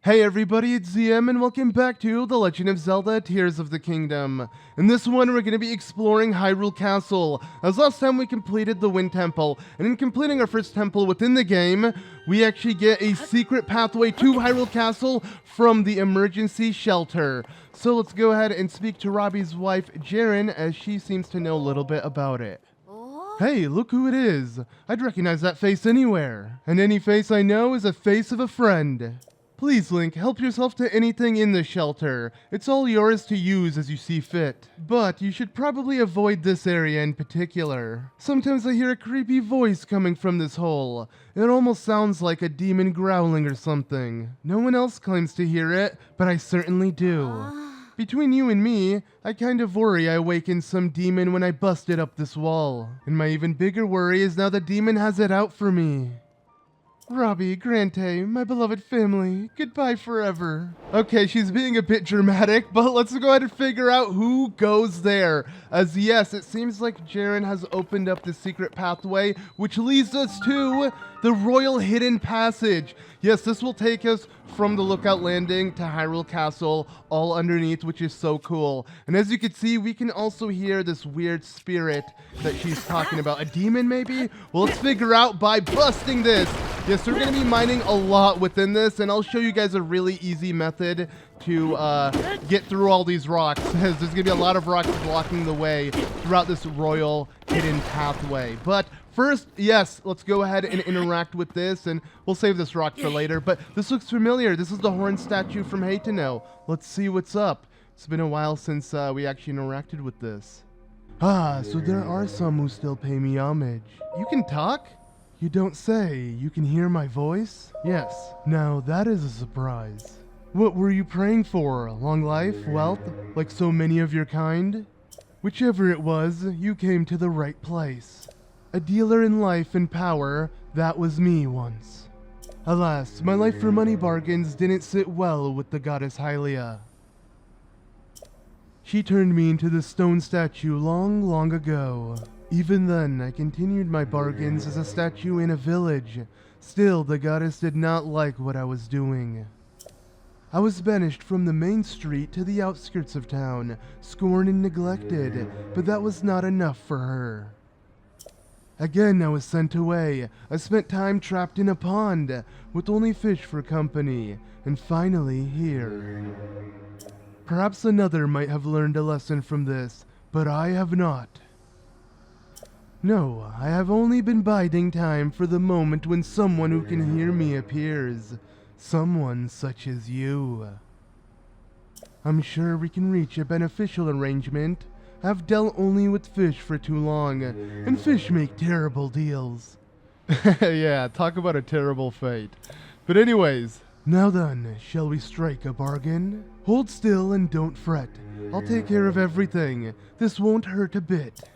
Hey everybody, it's ZM and welcome back to The Legend of Zelda Tears of the Kingdom. In this one, we're going to be exploring Hyrule Castle, as last time we completed the Wind Temple, and in completing our first temple within the game, we actually get a secret pathway to Hyrule Castle from the emergency shelter. So let's go ahead and speak to Robbie's wife, Jerrin, as she seems to know a little bit about it. Hey, look who it is. I'd recognize that face anywhere. And any face I know is a face of a friend. Please, Link, help yourself to anything in the shelter. It's all yours to use as you see fit. But you should probably avoid this area in particular. Sometimes I hear a creepy voice coming from this hole. It almost sounds like a demon growling or something. No one else claims to hear it, but I certainly do. Between you and me, I kind of worry I awakened some demon when I busted up this wall. And my even bigger worry is now the demon has it out for me. Robbie, Grante, my beloved family, goodbye forever. Okay, she's being a bit dramatic, but let's go ahead and figure out who goes there. As yes, it seems like Jerrin has opened up the secret pathway, which leads us to the Royal Hidden Passage. Yes, this will take us from the Lookout Landing to Hyrule Castle, all underneath, which is so cool. And as you can see, we can also hear this weird spirit that she's talking about. A demon, maybe? Well, let's figure out by busting this. Yes, we're going to be mining a lot within this, and I'll show you guys a really easy method to get through all these rocks, because there's going to be a lot of rocks blocking the way throughout this Royal Hidden Pathway. But first, yes, let's go ahead and interact with this, and we'll save this rock for later. But this looks familiar. This is the horn statue from Haytano. Let's see what's up. It's been a while since we actually interacted with this. Ah, so there are some who still pay me homage. You can talk? You don't say. You can hear my voice? Yes. Now that is a surprise. What were you praying for? Long life? Wealth? Like so many of your kind? Whichever it was, you came to the right place. A dealer in life and power, that was me once. Alas, my life for money bargains didn't sit well with the goddess Hylia. She turned me into the stone statue long, long ago. Even then, I continued my bargains as a statue in a village. Still, the goddess did not like what I was doing. I was banished from the main street to the outskirts of town, scorned and neglected, but that was not enough for her. Again, I was sent away. I spent time trapped in a pond, with only fish for company, and finally here. Perhaps another might have learned a lesson from this, but I have not. No, I have only been biding time for the moment when someone who can hear me appears. Someone such as you. I'm sure we can reach a beneficial arrangement. I've dealt only with fish for too long, and fish make terrible deals. Yeah, talk about a terrible fate. But anyways, now then, shall we strike a bargain? Hold still and don't fret. I'll take care of everything. This won't hurt a bit.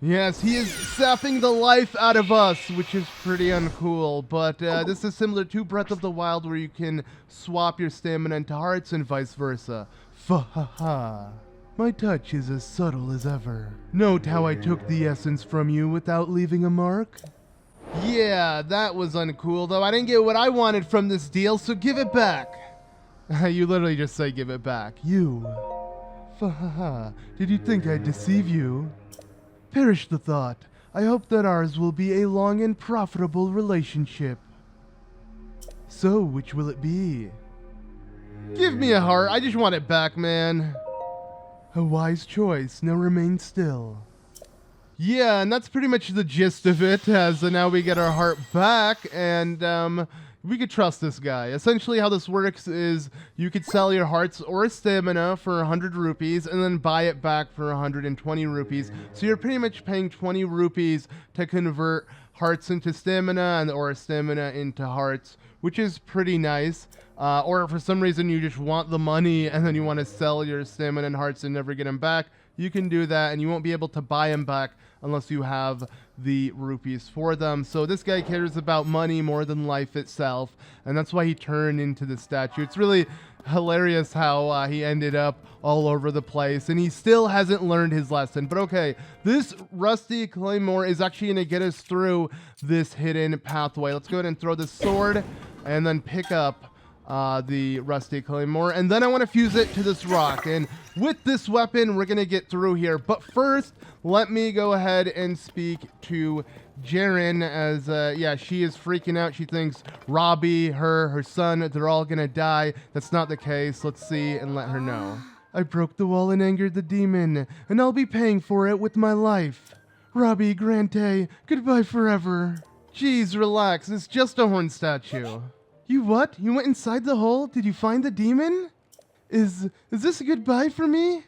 Yes, he is sapping the life out of us, which is pretty uncool, but this is similar to Breath of the Wild, where you can swap your stamina into hearts and vice versa. Fa-ha-ha. My touch is as subtle as ever. Note how I took the essence from you without leaving a mark? Yeah, that was uncool, though. I didn't get what I wanted from this deal, so give it back. You literally just say give it back. You. Fa-ha-ha. Did you think I'd deceive you? Perish the thought. I hope that ours will be a long and profitable relationship. So, which will it be? Give me a heart. I just want it back, man. A wise choice. Now remain still. Yeah, and that's pretty much the gist of it, as now we get our heart back, and we could trust this guy. Essentially how this works is you could sell your hearts or stamina for 100 rupees and then buy it back for 120 rupees. So you're pretty much paying 20 rupees to convert hearts into stamina or stamina into hearts, which is pretty nice. Or if for some reason you just want the money and then you want to sell your stamina and hearts and never get them back, you can do that, and you won't be able to buy them back unless you have the rupees for them. So this guy cares about money more than life itself, and that's why he turned into the statue. It's really hilarious how he ended up all over the place, and he still hasn't learned his lesson. But okay, this rusty claymore is actually going to get us through this hidden pathway. Let's go ahead and throw this sword and then pick up the Rusty Claymore, and then I want to fuse it to this rock. And with this weapon, we're going to get through here. But first, let me go ahead and speak to Jerrin, as, yeah, she is freaking out. She thinks Robbie, her son, they're all going to die. That's not the case. Let's see and let her know. I broke the wall and angered the demon, and I'll be paying for it with my life. Robbie, Grante, goodbye forever. Jeez, relax. It's just a horn statue. You what? You went inside the hole? Did you find the demon? Is this a goodbye for me?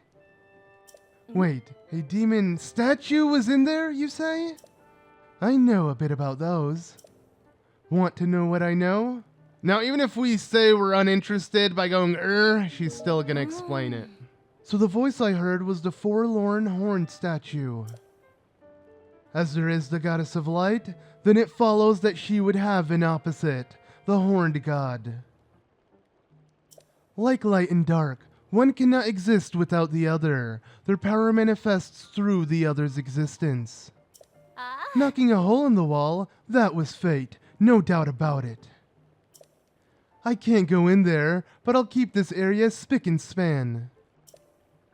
Wait, a demon statue was in there, you say? I know a bit about those. Want to know what I know? Now, even if we say we're uninterested by going, she's still gonna explain it. So the voice I heard was the forlorn horn statue. As there is the goddess of light, then it follows that she would have an opposite, the horned god. Like light and dark, one cannot exist without the other. Their power manifests through the other's existence. Knocking a hole in the wall, that was fate, no doubt about it. I can't go in there, but I'll keep this area spick and span.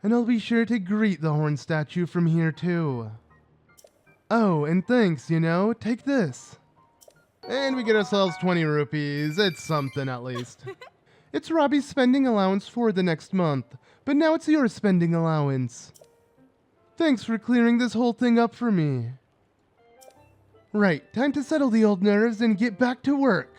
And I'll be sure to greet the horn statue from here too. Oh, and thanks, you know, take this. And we get ourselves 20 rupees, it's something at least. It's Robbie's spending allowance for the next month, but now it's your spending allowance. Thanks for clearing this whole thing up for me. Right, time to settle the old nerves and get back to work.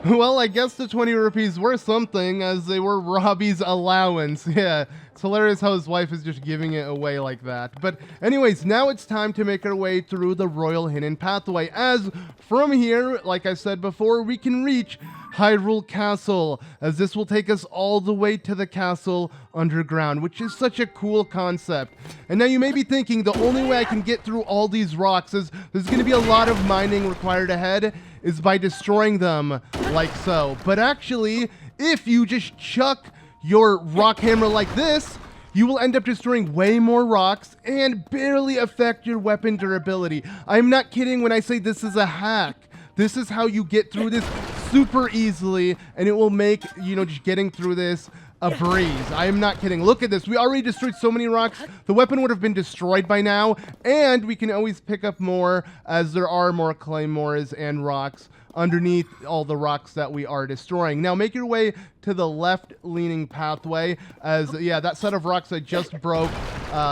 Well, I guess the 20 rupees were something, as they were Robbie's allowance. Yeah, it's hilarious how his wife is just giving it away like that. But anyways, now it's time to make our way through the Royal Hidden Pathway, as from here, like I said before, we can reach Hyrule Castle, as this will take us all the way to the castle underground, which is such a cool concept. And now you may be thinking the only way I can get through all these rocks is there's going to be a lot of mining required ahead, is by destroying them like so. But actually, if you just chuck your rock hammer like this, you will end up destroying way more rocks and barely affect your weapon durability. I'm not kidding when I say this is a hack. This is how you get through this super easily, and it will make, you know, just getting through this a breeze. I am not kidding. Look at this. We already destroyed so many rocks. The weapon would have been destroyed by now, and we can always pick up more, as there are more claymores and rocks underneath all the rocks that we are destroying. Now make your way to the left-leaning pathway, as yeah, that set of rocks I just broke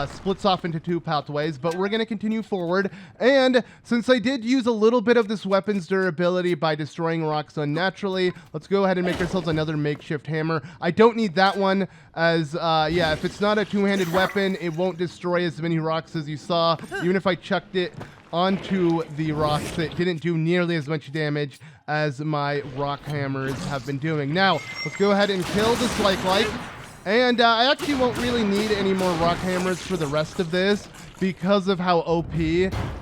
splits off into two pathways, but we're going to continue forward. And since I did use a little bit of this weapon's durability by destroying rocks unnaturally, let's go ahead and make ourselves another makeshift hammer. I don't need that one, as yeah, if it's not a two-handed weapon, it won't destroy as many rocks as you saw. Even if I chucked it onto the rocks, it didn't do nearly as much damage as my rock hammers have been doing. Now, let's go ahead and kill this like. And I actually won't really need any more rock hammers for the rest of this, because of how OP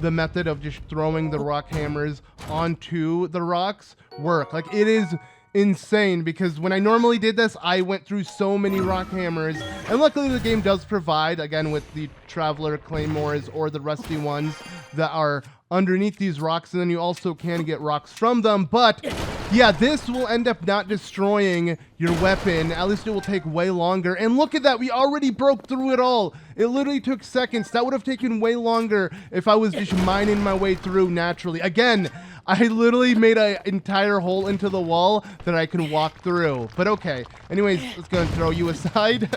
the method of just throwing the rock hammers onto the rocks work. Like, it is insane, because when I normally did this, I went through so many rock hammers, and luckily the game does provide, again, with the Traveler Claymores or the rusty ones that are underneath these rocks, and then you also can get rocks from them. But yeah, this will end up not destroying your weapon. At least it will take way longer. And look at that, we already broke through it all. It literally took seconds. That would have taken way longer if I was just mining my way through naturally. Again, I literally made an entire hole into the wall that I can walk through. But okay, anyways, let's go and throw you aside.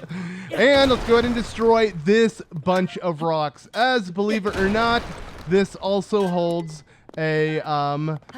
And let's go ahead and destroy this bunch of rocks, as, believe it or not, this also holds a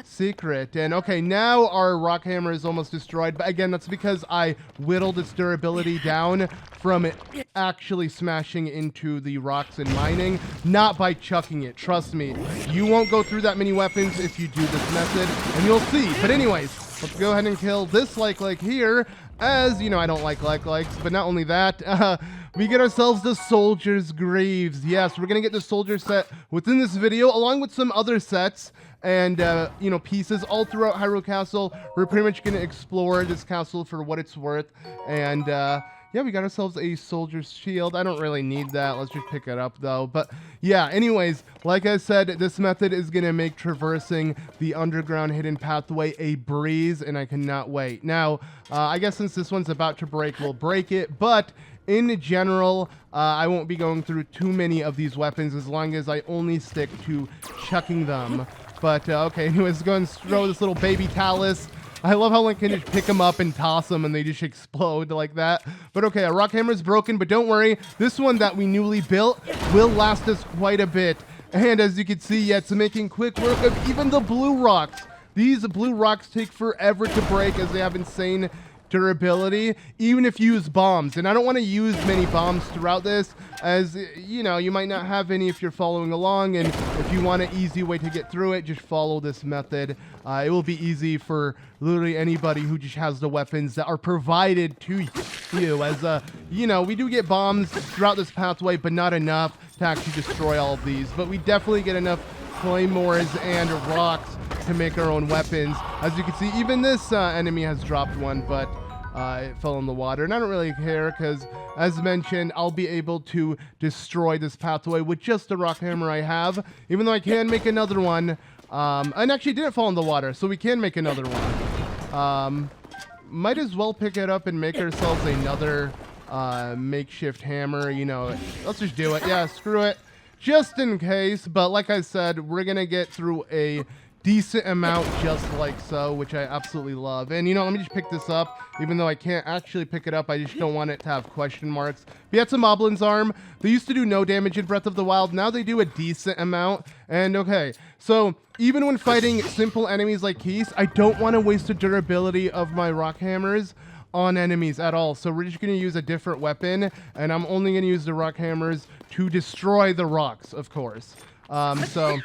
secret. And okay, now our rock hammer is almost destroyed, but again, that's because I whittled its durability down from it actually smashing into the rocks and mining, not by chucking it. Trust me, you won't go through that many weapons if you do this method, and you'll see. But anyways, let's go ahead and kill this like here, as, you know, I don't like likes, but not only that, we get ourselves the Soldier's Graves. Yes, we're going to get the Soldier set within this video, along with some other sets and, you know, pieces all throughout Hyrule Castle. We're pretty much going to explore this castle for what it's worth. And, yeah, we got ourselves a soldier's shield. I don't really need that. Let's just pick it up, though. But yeah, anyways, like I said, this method is going to make traversing the underground hidden pathway a breeze, and I cannot wait. Now, I guess since this one's about to break, we'll break it. But in general, I won't be going through too many of these weapons as long as I only stick to chucking them. But, okay, anyways, go and throw this little baby talus. I love how Link can just pick them up and toss them and they just explode like that. But okay, our rock hammer is broken, but don't worry. This one that we newly built will last us quite a bit. And as you can see, yeah, it's making quick work of even the blue rocks. These blue rocks take forever to break as they have insane durability, even if you use bombs. And I don't want to use many bombs throughout this, as, you know, you might not have any if you're following along, and if you want an easy way to get through it, just follow this method. It will be easy for literally anybody who just has the weapons that are provided to you, as, you know, we do get bombs throughout this pathway, but not enough to actually destroy all of these. But we definitely get enough claymores and rocks to make our own weapons. As you can see, even this enemy has dropped one, but it fell in the water, and I don't really care because, as mentioned, I'll be able to destroy this pathway with just the rock hammer I have, even though I can make another one. And actually it didn't fall in the water, so we can make another one. Might as well pick it up and make ourselves another makeshift hammer. You know, let's just do it. Yeah, screw it, just in case. But like I said, we're gonna get through a decent amount just like so, which I absolutely love. And you know, let me just pick this up, even though I can't actually pick it up. I just don't want it to have question marks. But yeah, it's a Moblin's arm. They used to do no damage in Breath of the Wild. Now they do a decent amount. And okay, so even when fighting simple enemies like Keese, I don't want to waste the durability of my rock hammers on enemies at all. So we're just going to use a different weapon, and I'm only going to use the rock hammers to destroy the rocks, of course. So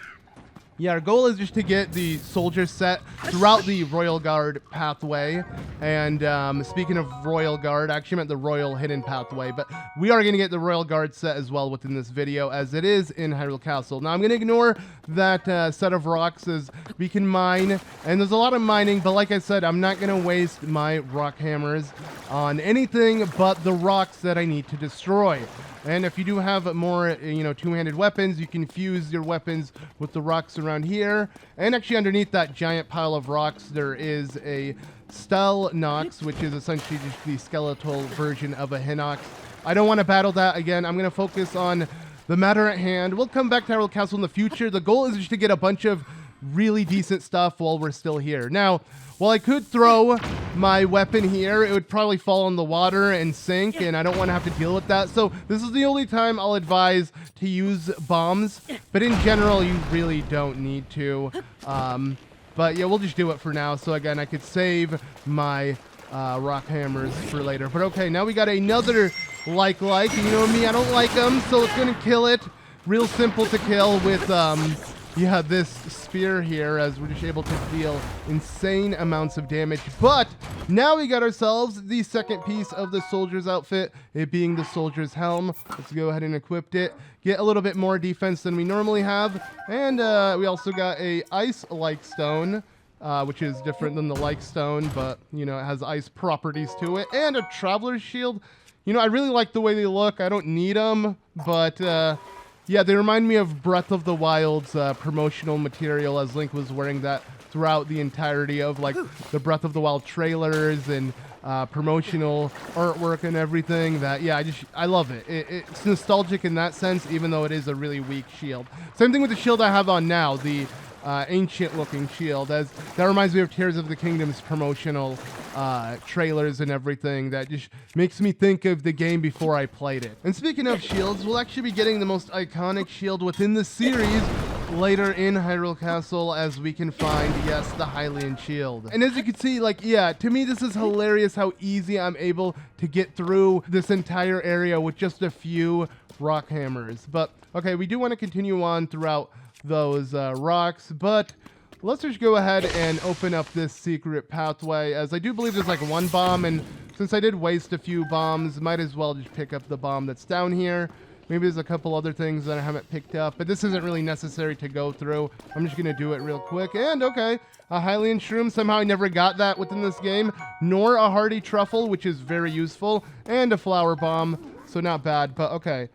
yeah, our goal is just to get the soldier set throughout the Royal Guard pathway. And speaking of Royal Guard, I actually meant the Royal Hidden pathway, but we are going to get the Royal Guard set as well within this video, as it is in Hyrule Castle. Now, I'm going to ignore that set of rocks, as we can mine, and there's a lot of mining, but like I said, I'm not going to waste my rock hammers on anything but the rocks that I need to destroy. And if you do have more, you know, two-handed weapons, you can fuse your weapons with the rocks around here. And actually underneath that giant pile of rocks, there is a Stelnox, which is essentially just the skeletal version of a Hinox. I don't want to battle that again. I'm going to focus on the matter at hand. We'll come back to Hyrule Castle in the future. The goal is just to get a bunch of really decent stuff while we're still here. Now, while I could throw my weapon here, it would probably fall in the water and sink, and I don't want to have to deal with that. So this is the only time I'll advise to use bombs, but in general, you really don't need to. But yeah, we'll just do it for now. So again, I could save my rock hammers for later. But okay, now we got another like. You know me, I don't like them, so it's going to kill it. Real simple to kill with yeah, this spear here, as we're just able to deal insane amounts of damage. But now we got ourselves the second piece of the soldier's outfit, it being the soldier's helm. Let's go ahead and equip it. Get a little bit more defense than we normally have. And we also got a ice-like stone, which is different than the like stone, but, you know, it has ice properties to it. And a traveler's shield. You know, I really like the way they look. I don't need them, but yeah, they remind me of Breath of the Wild's promotional material, as Link was wearing that throughout the entirety of, like, the Breath of the Wild trailers and promotional artwork and everything. That, yeah, I love it. It's nostalgic in that sense, even though it is a really weak shield. Same thing with the shield I have on now, the ancient-looking shield, as that reminds me of Tears of the Kingdom's promotional trailers and everything. That just makes me think of the game before I played it. And speaking of shields, we'll actually be getting the most iconic shield within the series later in Hyrule Castle, as we can find, yes, the Hylian Shield. And as you can see, like, yeah, to me this is hilarious how easy I'm able to get through this entire area with just a few rock hammers. But okay, we do want to continue on throughout those rocks, but let's just go ahead and open up this secret pathway, as I do believe there's like one bomb, and since I did waste a few bombs, might as well just pick up the bomb that's down here. Maybe there's a couple other things that I haven't picked up, but this isn't really necessary to go through. I'm just going to do it real quick. And okay, a Hylian Shroom. Somehow I never got that within this game, nor a Hardy Truffle, which is very useful, and a Flower Bomb. So not bad, but okay.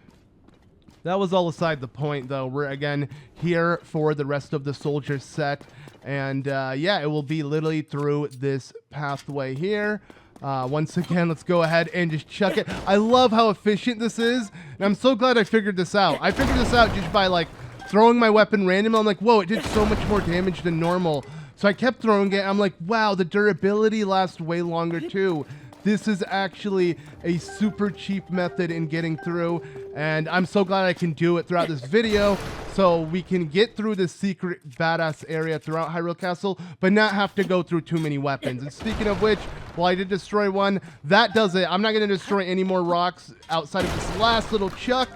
That was all aside the point, though. We're, again, here for the rest of the soldier set. And, yeah, it will be literally through this pathway here. Once again, let's go ahead and just chuck it. I love how efficient this is. And I'm so glad I figured this out. I figured this out just by, like, throwing my weapon randomly. I'm like, whoa, it did so much more damage than normal. So I kept throwing it. I'm like, wow, the durability lasts way longer, too. This is actually a super cheap method in getting through, and I'm so glad I can do it throughout this video so we can get through this secret badass area throughout Hyrule Castle, but not have to go through too many weapons. And speaking of which, well, I did destroy one. That does it. I'm not going to destroy any more rocks outside of this last little chuck.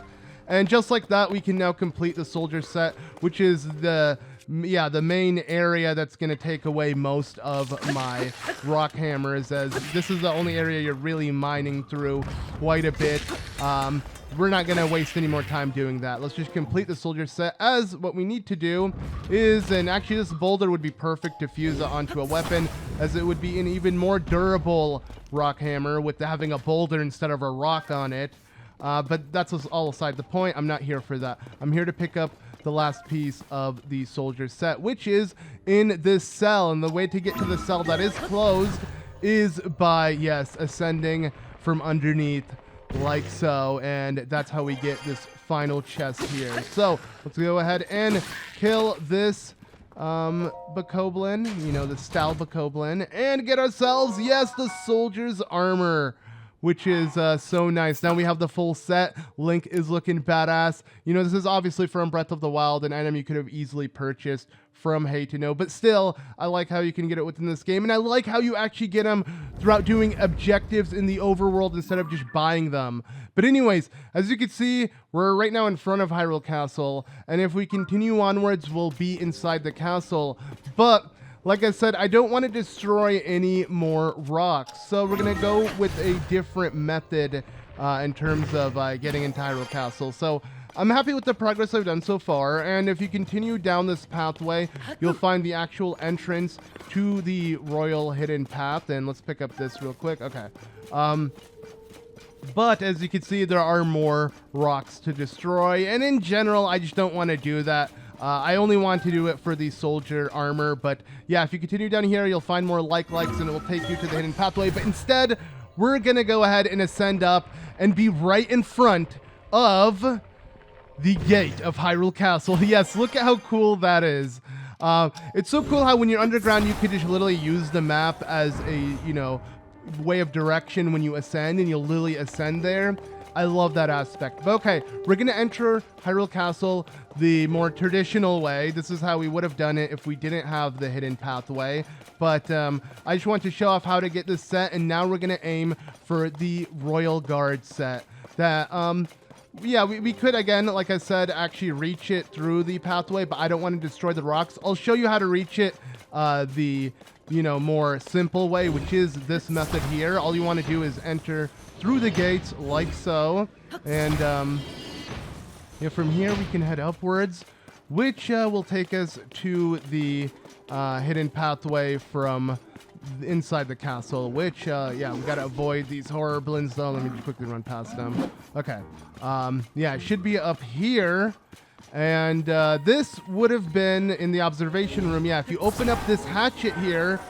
And just like that, we can now complete the soldier set, which is the main area that's going to take away most of my rock hammers, as this is the only area you're really mining through quite a bit. We're not going to waste any more time doing that. Let's just complete the soldier set, as what we need to do is, and actually this boulder would be perfect to fuse it onto a weapon, as it would be an even more durable rock hammer with having a boulder instead of a rock on it. But that's all aside the point. I'm not here for that. I'm here to pick up the last piece of the soldier set, which is in this cell. And the way to get to the cell that is closed is by, yes, ascending from underneath like so. And that's how we get this final chest here. So let's go ahead and kill this Bokoblin, the Stal Bokoblin, and get ourselves, yes, the soldier's armor, which is so nice. Now we have the full set. Link is looking badass. This is obviously from Breath of the Wild, an item you could have easily purchased from Hey to Know, but still, I like how you can get it within this game, and I like how you actually get them throughout doing objectives in the overworld instead of just buying them. But anyways, as you can see, we're right now in front of Hyrule Castle, and if we continue onwards, we'll be inside the castle. But like I said, I don't want to destroy any more rocks, so we're going to go with a different method in terms of getting into Hyrule Castle. So I'm happy with the progress I've done so far, and if you continue down this pathway, you'll find the actual entrance to the Royal Hidden Path. And let's pick up this real quick. Okay. But as you can see, there are more rocks to destroy, and in general, I just don't want to do that. I only want to do it for the soldier armor, but yeah, if you continue down here, you'll find more likes, and it will take you to the hidden pathway. But instead, we're going to go ahead and ascend up and be right in front of the gate of Hyrule Castle. Yes, look at how cool that is. It's so cool how when you're underground, you could just literally use the map as a, way of direction when you ascend, and you'll literally ascend there. I love that aspect. But okay, we're going to enter Hyrule Castle the more traditional way. This is how we would have done it if we didn't have the hidden pathway. But I just want to show off how to get this set, and now we're going to aim for the Royal Guard set. That, yeah, we could, again, like I said, actually reach it through the pathway, but I don't want to destroy the rocks. I'll show you how to reach it the, more simple way, which is this method here. All you want to do is enter through the gates like so, and from here we can head upwards, which will take us to the hidden pathway from inside the castle, which yeah, we gotta avoid these horriblins though. Let me just quickly run past them. Okay, yeah, it should be up here, and this would have been in the observation room. Yeah, if you open up this hatchet here,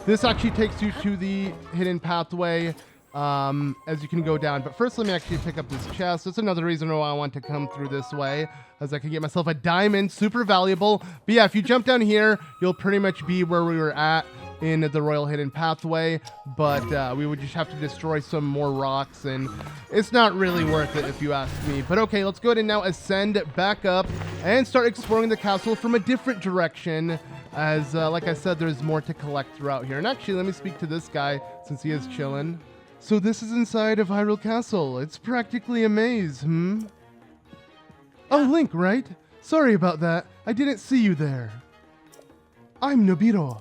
this actually takes you to the hidden pathway as you can go down. But first, let me actually pick up this chest. That's another reason why I want to come through this way, as I can get myself a diamond, super valuable. But yeah, if you jump down here, you'll pretty much be where we were at in the Royal Hidden Pathway, but we would just have to destroy some more rocks, and it's not really worth it if you ask me. But okay, let's go ahead and now ascend back up and start exploring the castle from a different direction, as like I said, there's more to collect throughout here. And actually, let me speak to this guy since he is chilling. So this is inside of Hyrule Castle. It's practically a maze, Oh, Link, right? Sorry about that. I didn't see you there. I'm Nobiro.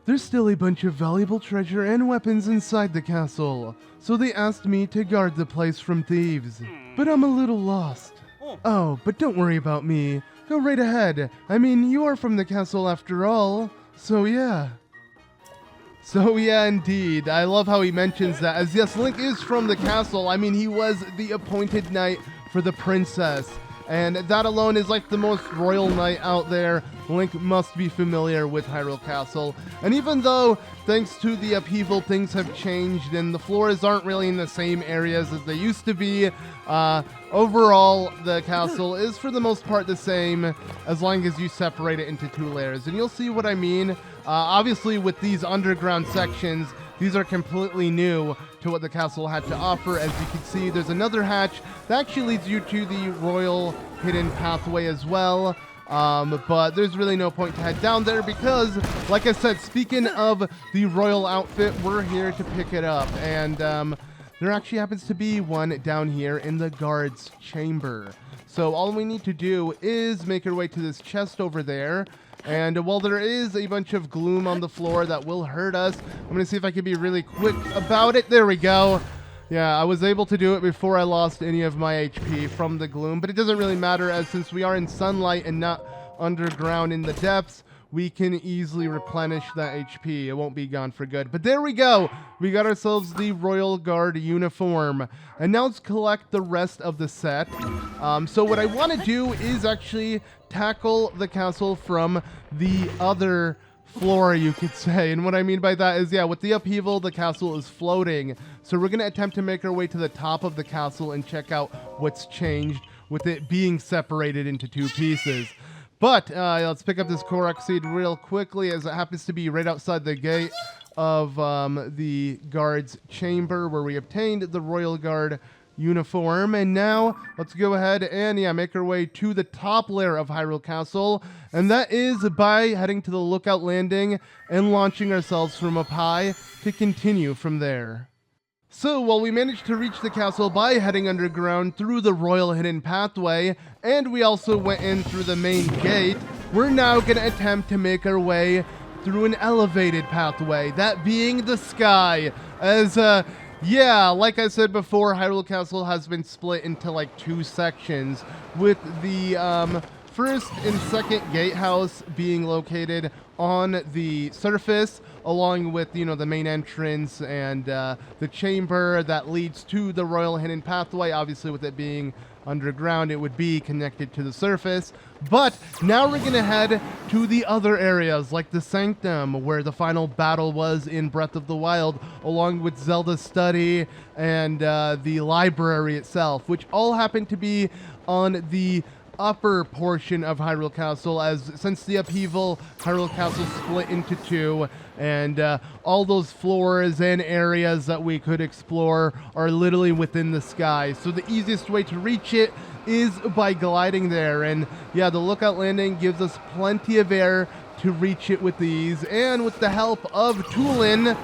There's still a bunch of valuable treasure and weapons inside the castle, so they asked me to guard the place from thieves. But I'm a little lost. Oh, but don't worry about me. Go right ahead. I mean, you are from the castle after all. So yeah. So yeah, indeed. I love how he mentions that, as yes, Link is from the castle. I mean, he was the appointed knight for the princess. And that alone is like the most royal knight out there. Link must be familiar with Hyrule Castle. And even though, thanks to the upheaval, things have changed and the floors aren't really in the same areas as they used to be, overall, the castle is for the most part the same as long as you separate it into two layers. And you'll see what I mean. Obviously, with these underground sections, these are completely new to what the castle had to offer. As you can see, there's another hatch that actually leads you to the royal hidden pathway as well. But there's really no point to head down there because, like I said, speaking of the royal outfit, we're here to pick it up. And there actually happens to be one down here in the guard's chamber. So all we need to do is make our way to this chest over there. And while there is a bunch of gloom on the floor that will hurt us, I'm going to see if I can be really quick about it. There we go. Yeah, I was able to do it before I lost any of my HP from the gloom, but it doesn't really matter, as since we are in sunlight and not underground in the depths, we can easily replenish that HP. It won't be gone for good. But there we go. We got ourselves the Royal Guard uniform. And now let's collect the rest of the set. So what I want to do is actually tackle the castle from the other floor, you could say. And what I mean by that is, yeah, with the upheaval, the castle is floating. So we're going to attempt to make our way to the top of the castle and check out what's changed with it being separated into two pieces. But let's pick up this Korok seed real quickly, as it happens to be right outside the gate of the guard's chamber where we obtained the Royal Guard uniform. And now let's go ahead and make our way to the top layer of Hyrule Castle, and that is by heading to the lookout landing and launching ourselves from up high to continue from there. So while we managed to reach the castle by heading underground through the royal hidden pathway, and we also went in through the main gate, we're now going to attempt to make our way through an elevated pathway, that being the sky. As yeah, like I said before, Hyrule Castle has been split into like two sections, with the first and second gatehouse being located on the surface, along with, you know, the main entrance and the chamber that leads to the royal hidden pathway. Obviously, with it being underground, it would be connected to the surface. But now we're gonna head to the other areas, like the Sanctum, where the final battle was in Breath of the Wild, along with Zelda's study and the library itself, which all happen to be on the upper portion of Hyrule Castle, as since the upheaval, Hyrule Castle split into two, and all those floors and areas that we could explore are literally within the sky. So the easiest way to reach it is by gliding there, and yeah, the lookout landing gives us plenty of air to reach it with ease, and with the help of Tulin,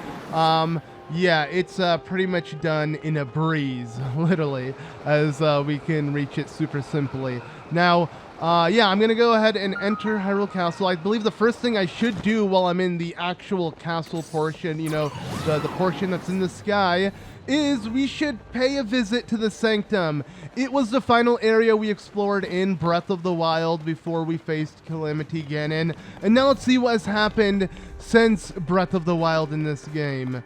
yeah, it's pretty much done in a breeze, literally, as we can reach it super simply. Now, yeah, I'm going to go ahead and enter Hyrule Castle. I believe the first thing I should do while I'm in the actual castle portion, you know, the portion that's in the sky, is we should pay a visit to the Sanctum. It was the final area we explored in Breath of the Wild before we faced Calamity Ganon. And now let's see what has happened since Breath of the Wild in this game.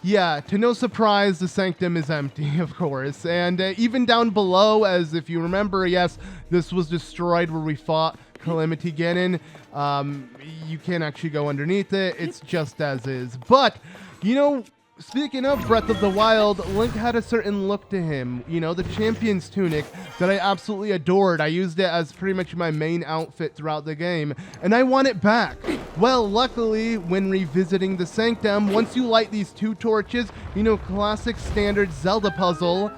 Yeah, to no surprise, the Sanctum is empty, of course. And even down below, as if you remember, yes, this was destroyed where we fought Calamity Ganon. You can't actually go underneath it. It's just as is. But, you know, speaking of Breath of the Wild, Link had a certain look to him. You know, the Champion's Tunic that I absolutely adored. I used it as pretty much my main outfit throughout the game, and I want it back. Well, luckily, when revisiting the Sanctum, once you light these two torches, you know, classic standard Zelda puzzle,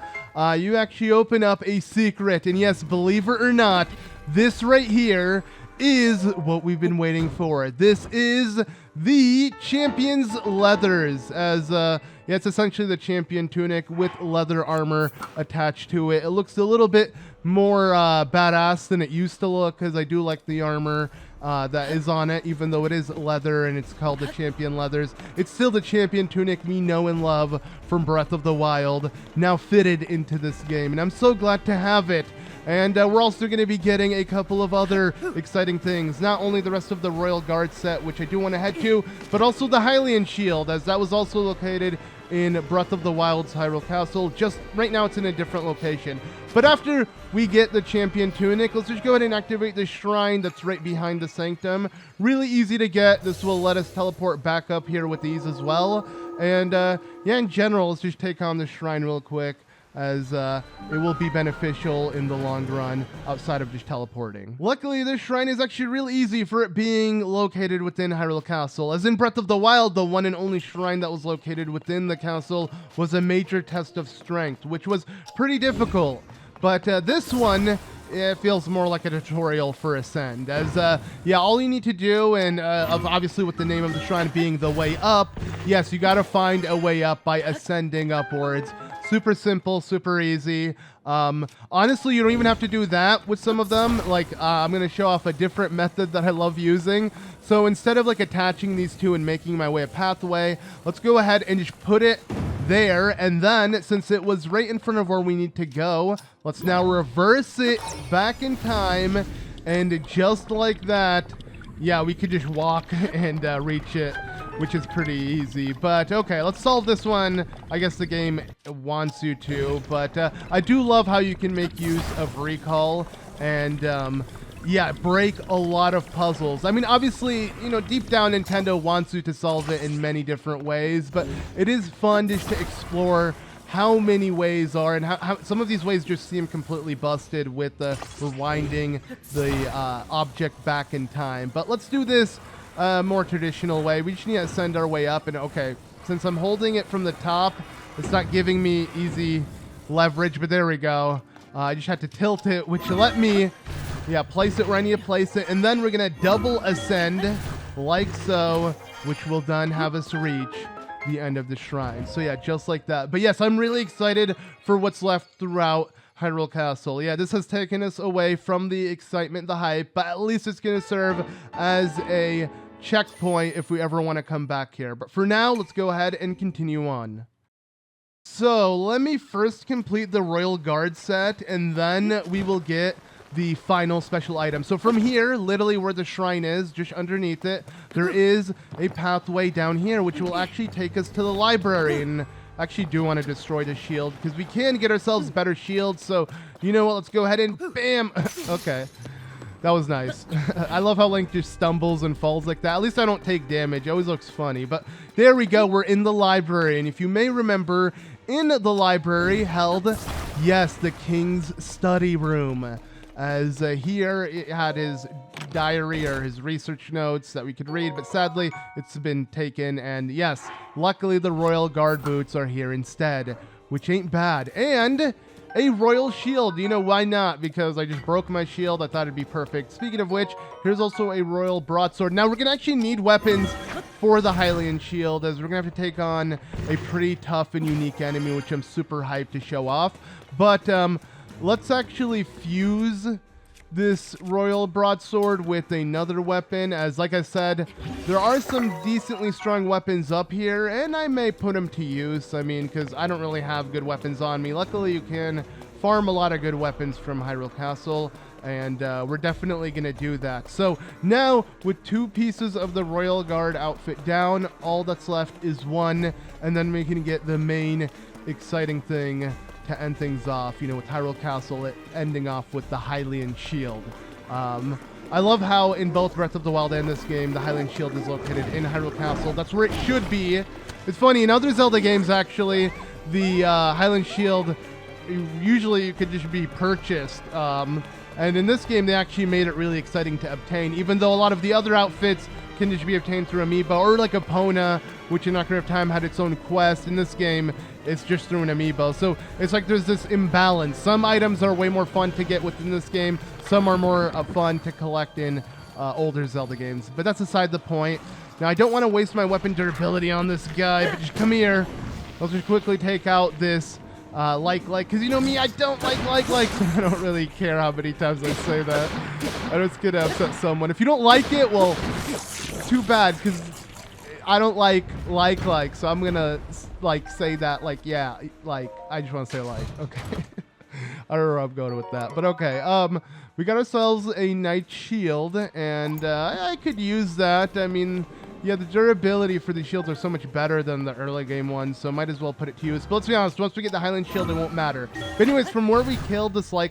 you actually open up a secret. And yes, believe it or not, this right here is what we've been waiting for. This is the Champion's Leathers, as yeah, it's essentially the Champion Tunic with leather armor attached to it. It looks a little bit more badass than it used to look, because I do like the armor that is on it, even though it is leather and it's called the Champion Leathers. It's still the Champion Tunic we know and love from Breath of the Wild, now fitted into this game, and I'm so glad to have it. And we're also going to be getting a couple of other exciting things. Not only the rest of the Royal Guard set, which I do want to head to, but also the Hylian Shield, as that was also located in Breath of the Wild's Hyrule Castle. Just right now it's in a different location. But after we get the Champion Tunic, let's just go ahead and activate the shrine that's right behind the Sanctum. Really easy to get. This will let us teleport back up here with ease as well. And yeah, in general, let's just take on the shrine real quick, as it will be beneficial in the long run outside of just teleporting. Luckily, this shrine is actually really easy for it being located within Hyrule Castle. As in Breath of the Wild, the one and only shrine that was located within the castle was a major test of strength, which was pretty difficult. But this one, it feels more like a tutorial for Ascend, as yeah, all you need to do, and obviously with the name of the shrine being the way up, yes, you gotta find a way up by ascending upwards. Super simple, super easy. Honestly, you don't even have to do that with some of them. Like, I'm going to show off a different method that I love using. So instead of like attaching these two and making my way a pathway, let's go ahead and just put it there. And then, since it was right in front of where we need to go, let's now reverse it back in time. And just like that, yeah, we could just walk and reach it, which is pretty easy. But okay, let's solve this one. I guess the game wants you to, but I do love how you can make use of recall and yeah, break a lot of puzzles. I mean, obviously, you know, deep down Nintendo wants you to solve it in many different ways, but it is fun just to explore how many ways are, and how some of these ways just seem completely busted with the rewinding the object back in time. But let's do this more traditional way. We just need to send our way up, and okay, since I'm holding it from the top, it's not giving me easy leverage, but there we go. I just had to tilt it, which let me, yeah, place it where I need to place it, and then we're gonna double ascend like so, which will then have us reach the end of the shrine. So yeah, just like that. But yes, I'm really excited for what's left throughout Hyrule Castle. Yeah, this has taken us away from the excitement, the hype, but at least it's going to serve as a checkpoint if we ever want to come back here. But for now, let's go ahead and continue on. So let me first complete the Royal Guard set, and then we will get the final special item. So from here, literally where the shrine is, just underneath it, there is a pathway down here, which will actually take us to the library. And I actually do want to destroy the shield, because we can get ourselves better shields. So, you know what, let's go ahead and bam! Okay. That was nice. I love how Link just stumbles and falls like that. At least I don't take damage. It always looks funny. But there we go. We're in the library. And if you may remember, in the library held, yes, the king's study room. As here it had his diary or his research notes that we could read, but sadly it's been taken. And yes, luckily the Royal Guard boots are here instead, which ain't bad. And a Royal Shield. You know, why not? Because I just broke my shield. I thought it'd be perfect. Speaking of which, here's also a Royal Broadsword. Now we're gonna actually need weapons for the Hylian Shield, as we're gonna have to take on a pretty tough and unique enemy, which I'm super hyped to show off. But let's actually fuse this Royal Broadsword with another weapon, as like I said, there are some decently strong weapons up here, and I may put them to use. I mean, because I don't really have good weapons on me. Luckily, you can farm a lot of good weapons from Hyrule Castle, and we're definitely going to do that. So now, with 2 pieces of the Royal Guard outfit down, all that's left is 1, and then we can get the main exciting thing to end things off, you know, with Hyrule Castle ending off with the Hylian Shield. I love how in both Breath of the Wild and this game, the Hylian Shield is located in Hyrule Castle. That's where it should be. It's funny, in other Zelda games, actually, the Hylian Shield usually could just be purchased. And in this game, they actually made it really exciting to obtain, even though a lot of the other outfits can just be obtained through Amiibo, or like Epona, which in Ocarina of Time had its own quest. In this game, it's just through an Amiibo. So it's like there's this imbalance. Some items are way more fun to get within this game. Some are more fun to collect in older Zelda games. But that's aside the point. Now, I don't want to waste my weapon durability on this guy, but just come here. Let's just quickly take out this because you know me, I don't like, I don't really care how many times I say that. I know it's gonna upset someone. If you don't like it, well, too bad, because I don't like, so I'm gonna, say that, yeah, I just want to say okay. I don't know where I'm going with that, but okay, we got ourselves a Knight Shield, and I could use that. I mean, yeah, the durability for these shields are so much better than the early game ones, so might as well put it to use. But let's be honest, once we get the Hylian Shield, it won't matter. But anyways, from where we killed this we're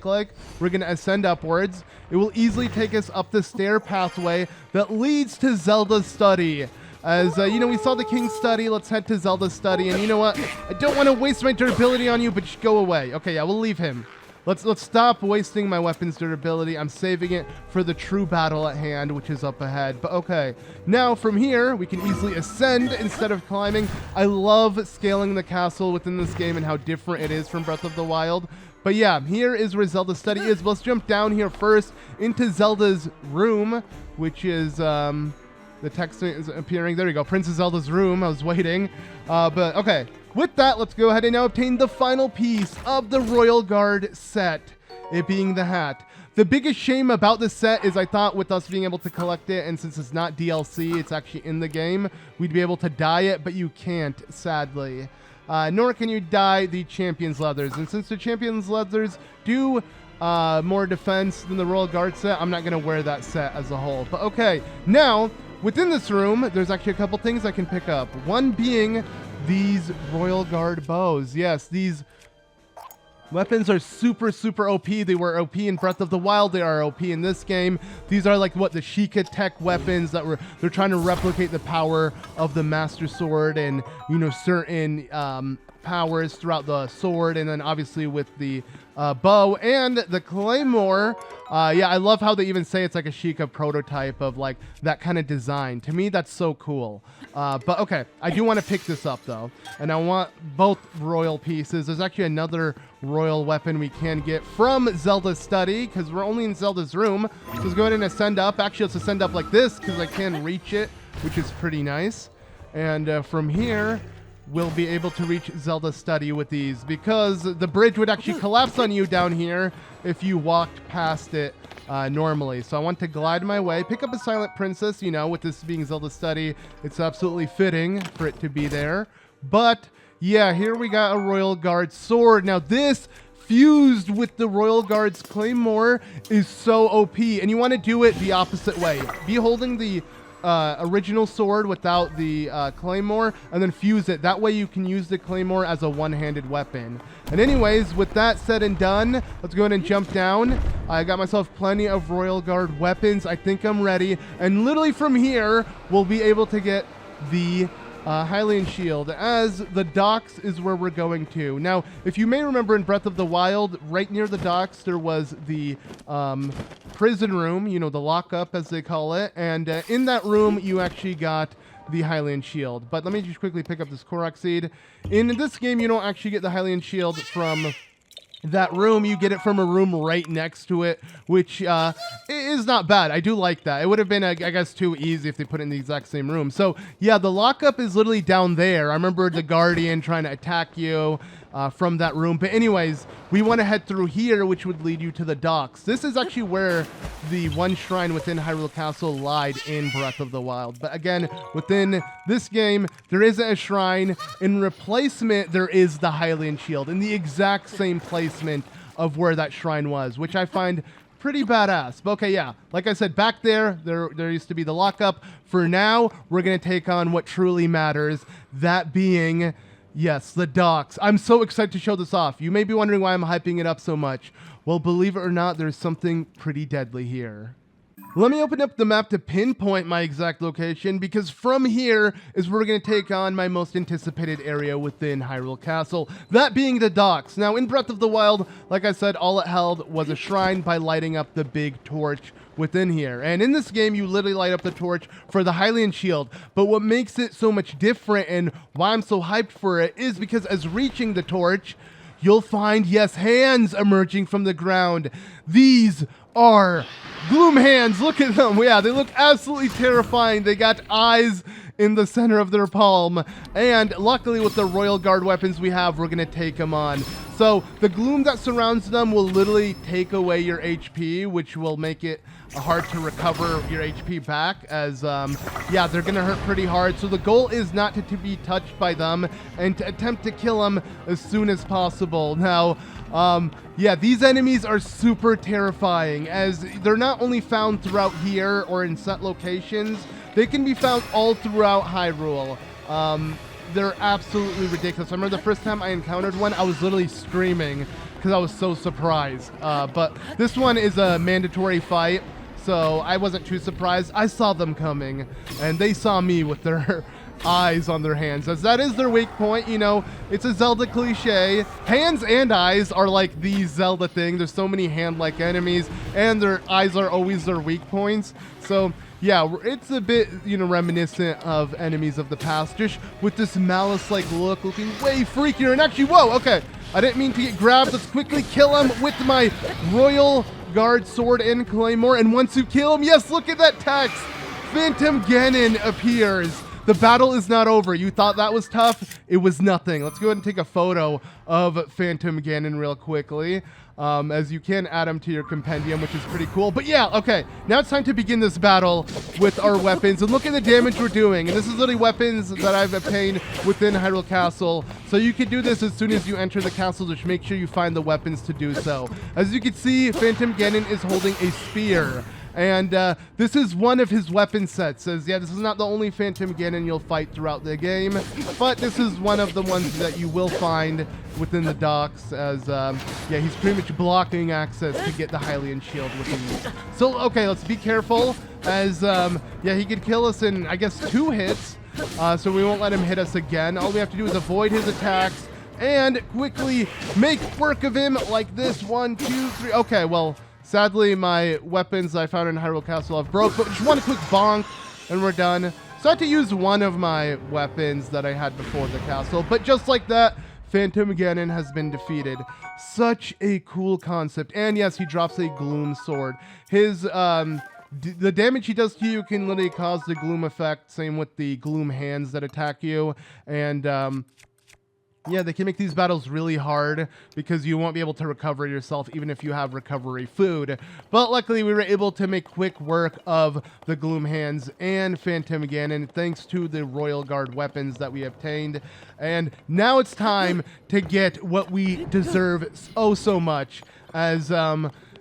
going to ascend upwards. It will easily take us up the stair pathway that leads to Zelda's study. As, you know, we saw the King's study. Let's head to Zelda's study. And you know what? I don't want to waste my durability on you, but just go away. Okay, yeah, we'll leave him. Let's stop wasting my weapon's durability. I'm saving it for the true battle at hand, which is up ahead. But okay, now from here, we can easily ascend instead of climbing. I love scaling the castle within this game and how different it is from Breath of the Wild. But yeah, here is where Zelda's study is. Let's jump down here first into Zelda's room, which is, the text is appearing. There we go. Princess Zelda's room. I was waiting. But okay. With that, let's go ahead and now obtain the final piece of the Royal Guard set, it being the hat. The biggest shame about this set is I thought with us being able to collect it, and since it's not DLC, it's actually in the game, we'd be able to dye it, but you can't, sadly. Nor can you dye the Champion's Leathers. And since the Champion's Leathers do more defense than the Royal Guard set, I'm not going to wear that set as a whole. But okay, now, within this room, there's actually a couple things I can pick up. One being these Royal Guard bows. Yes, these weapons are super, super OP. They were OP in Breath of the Wild. They are OP in this game. These are like what the Sheikah tech weapons that they're trying to replicate the power of the Master Sword and, you know, certain powers throughout the sword, and then obviously with the bow and the claymore. Yeah, I love how they even say it's like a Sheikah prototype of like that kind of design. To me, that's so cool. But okay, I do want to pick this up though, and I want both royal pieces. There's actually another royal weapon we can get from Zelda's study because we're only in Zelda's room. So let's go ahead and ascend up. Actually, let's ascend up like this because I can reach it, which is pretty nice. And from here, we'll be able to reach Zelda's study with these because the bridge would actually collapse on you down here if you walked past it normally. So I want to glide my way, pick up a Silent Princess. You know, with this being Zelda's study, it's absolutely fitting for it to be there. But yeah, here we got a Royal Guard sword. Now this fused with the Royal Guard's claymore is so OP, and you want to do it the opposite way. Be holding the original sword without the claymore, and then fuse it. That way you can use the claymore as a one-handed weapon. And anyways, with that said and done, let's go ahead and jump down. I got myself plenty of Royal Guard weapons. I think I'm ready. And literally from here, we'll be able to get the Hylian Shield, as the docks is where we're going to. Now, if you may remember in Breath of the Wild, right near the docks, there was the prison room, you know, the lockup as they call it, and in that room, you actually got the Hylian Shield. But let me just quickly pick up this Korok Seed. In this game, you don't actually get the Hylian Shield from that room. You get it from a room right next to it, which is not bad. I do like that. It would have been, I guess, too easy if they put it in the exact same room. So yeah, the lockup is literally down there. I remember the Guardian trying to attack you from that room. But anyways, we want to head through here, which would lead you to the docks. This is actually where the one shrine within Hyrule Castle lied in Breath of the Wild. But again, within this game, there isn't a shrine. In replacement, there is the Hylian Shield in the exact same placement of where that shrine was, which I find pretty badass. But okay, yeah, like I said, back there used to be the lockup. For now, we're going to take on what truly matters, that being, yes, the docks. I'm so excited to show this off. You may be wondering why I'm hyping it up so much. Well, believe it or not, there's something pretty deadly here. Let me open up the map to pinpoint my exact location, because from here is where we're going to take on my most anticipated area within Hyrule Castle, that being the docks. Now, in Breath of the Wild, like I said, all it held was a shrine by lighting up the big torch within here. And in this game, you literally light up the torch for the Hylian Shield. But what makes it so much different and why I'm so hyped for it is because as reaching the torch, you'll find, yes, hands emerging from the ground. These are Gloom Hands. Look at them. Yeah, they look absolutely terrifying. They got eyes in the center of their palm. And luckily with the Royal Guard weapons we have, we're going to take them on. So the gloom that surrounds them will literally take away your HP, which will make it hard to recover your HP back, as yeah, they're gonna hurt pretty hard. So the goal is not to be touched by them and to attempt to kill them as soon as possible. Now yeah, these enemies are super terrifying, as they're not only found throughout here or in set locations, they can be found all throughout Hyrule. They're absolutely ridiculous. I remember the first time I encountered one, I was literally screaming because I was so surprised. But this one is a mandatory fight, so I wasn't too surprised. I saw them coming, and they saw me with their eyes on their hands, as that is their weak point. You know, it's a Zelda cliche. Hands and eyes are like the Zelda thing. There's so many hand-like enemies, and their eyes are always their weak points. So yeah, it's a bit, you know, reminiscent of enemies of the past, just with this malice-like look, looking way freakier. And actually, whoa, okay, I didn't mean to get grabbed. Let's quickly kill him with my Royal Guard sword and claymore. And once you kill him, yes, look at that text. Phantom Ganon appears. The battle is not over. You thought that was tough? It was nothing. Let's go ahead and take a photo of Phantom Ganon real quickly, as you can add him to your compendium, which is pretty cool. But yeah, okay, now it's time to begin this battle with our weapons. And look at the damage we're doing. And this is literally weapons that I've obtained within Hyrule Castle. So you can do this as soon as you enter the castle, just make sure you find the weapons to do so. As you can see, Phantom Ganon is holding a spear. And this is one of his weapon sets. As yeah, this is not the only Phantom Ganon you'll fight throughout the game, but this is one of the ones that you will find within the docks, as yeah, he's pretty much blocking access to get the Hylian Shield with him. So okay, let's be careful, as yeah, he could kill us in, I guess, 2 hits, so we won't let him hit us again. All we have to do is avoid his attacks and quickly make work of him like this. 1, 2, 3. Okay, well, sadly, my weapons I found in Hyrule Castle have broke, but just one quick bonk, and we're done. So I had to use one of my weapons that I had before the castle, but just like that, Phantom Ganon has been defeated. Such a cool concept. And yes, he drops a Gloom Sword. His, the damage he does to you can literally cause the Gloom effect, same with the Gloom Hands that attack you, and, yeah, they can make these battles really hard because you won't be able to recover yourself even if you have recovery food. But luckily, we were able to make quick work of the Gloom Hands and Phantom Ganon thanks to the Royal Guard weapons that we obtained. And now it's time to get what we deserve so much, as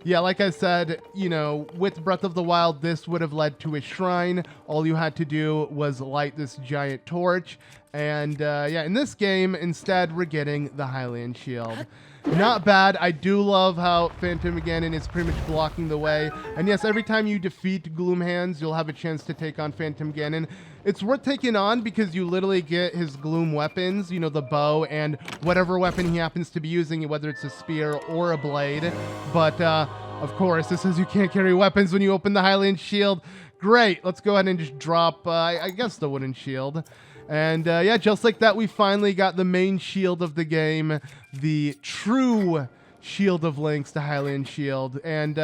yeah, like I said, you know, with Breath of the Wild, this would have led to a shrine. All you had to do was light this giant torch. And yeah, in this game, instead, we're getting the Hylian Shield. Not bad. I do love how Phantom Ganon is pretty much blocking the way. And yes, every time you defeat Gloom Hands, you'll have a chance to take on Phantom Ganon. It's worth taking on because you literally get his Gloom weapons, you know, the bow and whatever weapon he happens to be using, whether it's a spear or a blade. But, of course, this says you can't carry weapons when you open the Hylian Shield. Great. Let's go ahead and just drop, I guess, the wooden shield. And yeah, just like that, we finally got the main shield of the game, the true Shield of Links, the Hylian Shield. And